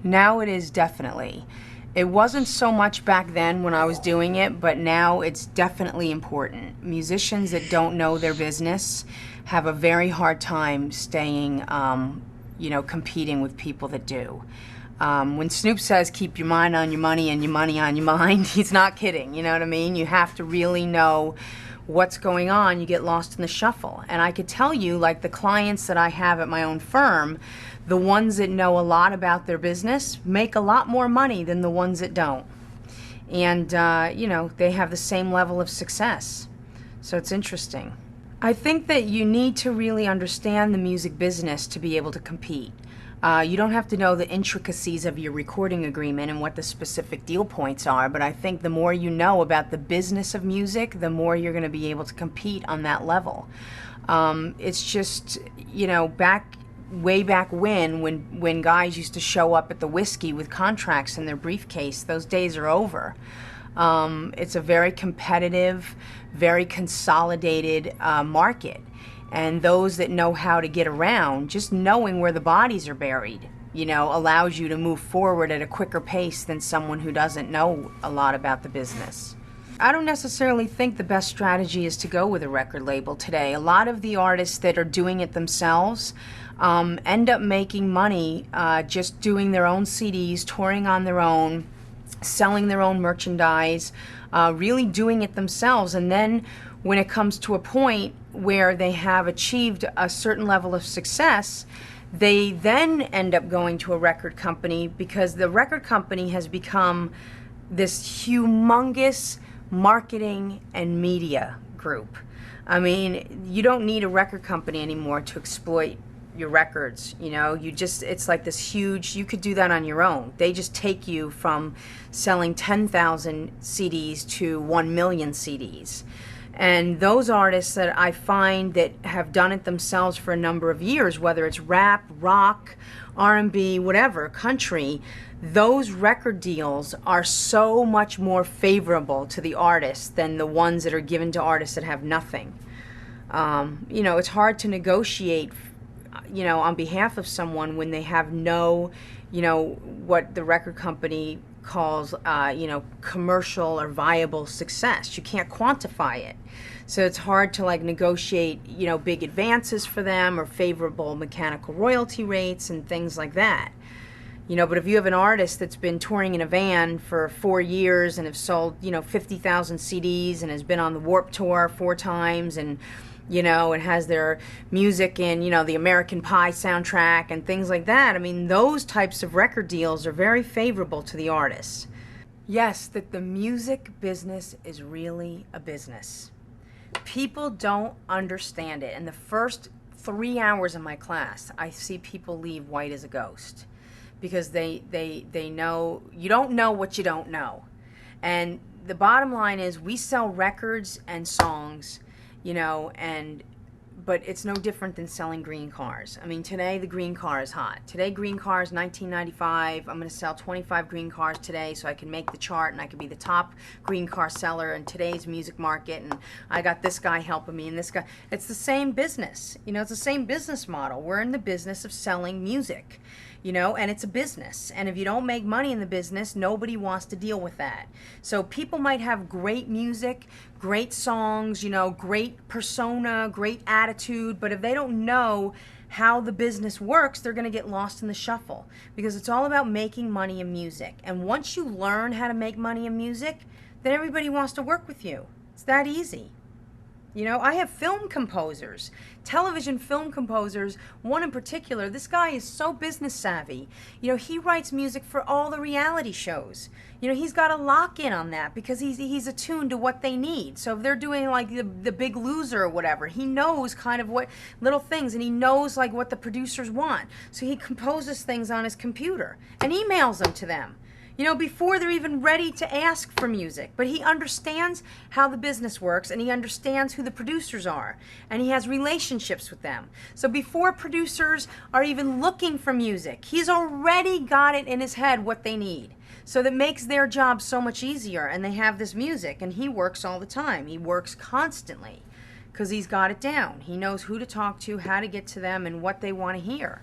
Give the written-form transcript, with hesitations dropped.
Now it is definitely. It wasn't so much back then when I was doing it, but now it's definitely important. Musicians that don't know their business have a very hard time staying, competing with people that do. When Snoop says keep your mind on your money and your money on your mind, he's not kidding, you know what I mean? You have to really know what's going on. You get lost in the shuffle. And I could tell you, like the clients that I have at my own firm, the ones that know a lot about their business make a lot more money than the ones that don't. And, they have the same level of success. So it's interesting. I think that you need to really understand the music business to be able to compete. You don't have to know the intricacies of your recording agreement and what the specific deal points are, but I think the more you know about the business of music, the more you're going to be able to compete on that level. It's just, way back when guys used to show up at the whiskey with contracts in their briefcase, those days are over. It's a very competitive, very consolidated market. And those that know how to get around, just knowing where the bodies are buried, allows you to move forward at a quicker pace than someone who doesn't know a lot about the business. I don't necessarily think the best strategy is to go with a record label today. A lot of the artists that are doing it themselves end up making money just doing their own CDs, touring on their own, selling their own merchandise, really doing it themselves. And then when it comes to a point where they have achieved a certain level of success, they then end up going to a record company because the record company has become this humongous marketing and media group. I mean, you don't need a record company anymore to exploit your records, it's like this huge, you could do that on your own. They just take you from selling 10,000 CDs to 1 million CDs. And those artists that I find that have done it themselves for a number of years, whether it's rap, rock, R&B, whatever, country, those record deals are so much more favorable to the artists than the ones that are given to artists that have nothing. It's hard to negotiate, on behalf of someone when they have no, what the record company calls, commercial or viable success. You can't quantify it. So it's hard to negotiate, big advances for them or favorable mechanical royalty rates and things like that. But if you have an artist that's been touring in a van for 4 years and have sold, 50,000 CDs and has been on the Warped Tour 4 times and, and has their music in, the American Pie soundtrack and things like that, I mean, those types of record deals are very favorable to the artists. Yes, that the music business is really a business. People don't understand it. In the first 3 hours of my class, I see people leave white as a ghost because they know, you don't know what you don't know. And the bottom line is we sell records and songs, but it's no different than selling green cars. I mean, today the green car is hot. Today green car is $19.95. I'm going to sell 25 green cars today so I can make the chart and I can be the top green car seller in today's music market. And I got this guy helping me and this guy. It's the same business. It's the same business model. We're in the business of selling music. And it's a business. And if you don't make money in the business, nobody wants to deal with that. So people might have great music, great songs, great persona, great attitude, but if they don't know how the business works, they're going to get lost in the shuffle because it's all about making money in music. And once you learn how to make money in music, then everybody wants to work with you. It's that easy. I have film composers, television film composers, one in particular. This guy is so business savvy. He writes music for all the reality shows. He's got a lock-in on that because he's attuned to what they need. So if they're doing like the Big Loser or whatever, he knows kind of what little things, and he knows like what the producers want. So he composes things on his computer and emails them to them. Before they're even ready to ask for music. But he understands how the business works, and he understands who the producers are, and he has relationships with them. So before producers are even looking for music, he's already got it in his head what they need. So that makes their job so much easier, and they have this music, and he works all the time. He works constantly because he's got it down. He knows who to talk to, how to get to them, and what they want to hear.